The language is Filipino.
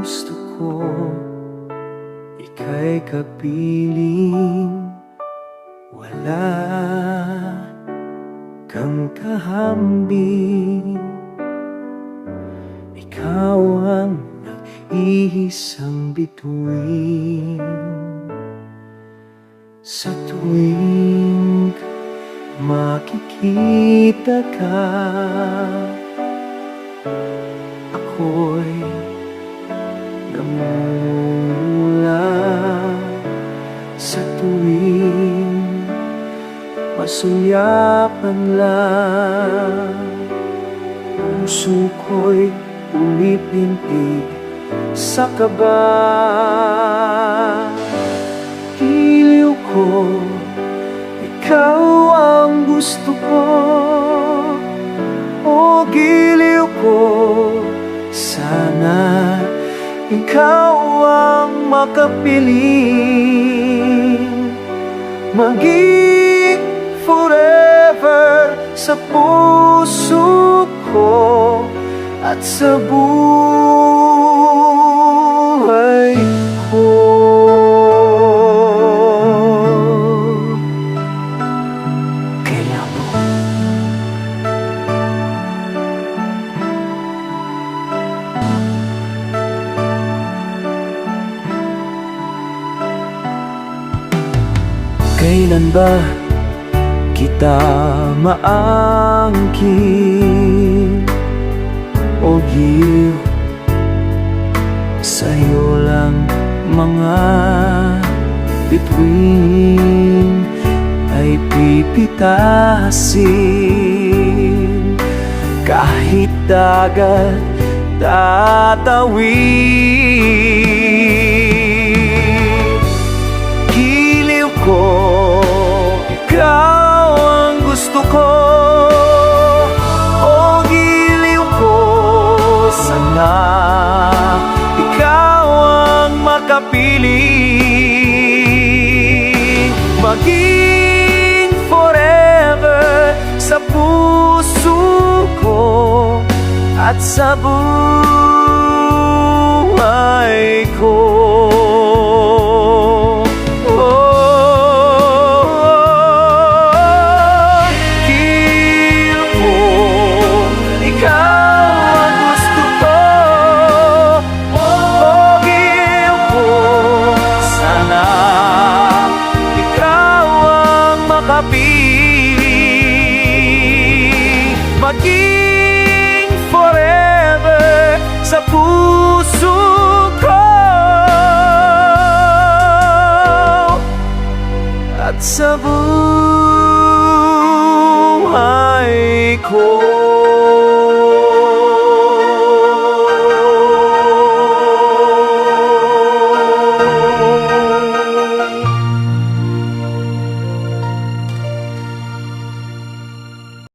gusto ko, ika'y kapiling wala kang kahambing. Ikaw ang nag-iisang bituin. Sa tuwing makikita ka, ako'y namumula. Sa tuwing masulyapan lang, puso ko'y umipintig sa kaba. Giliw ko, ikaw ang gusto ko. O giliw ko, sana ikaw ang makapiling maging forever sa puso ko at sa buhay ko. Kailan mo kailan ba kita maangkin o giliw? Sa'yo lang mga bituin ay pipitasin. Kahit dagat tatawid, giliw ko, ikaw ang gusto ko. O giliw ko, sana ikaw ang makapiling maging forever sa puso ko at sa buhay ko. Maging forever sa puso ko at sa buhay ko.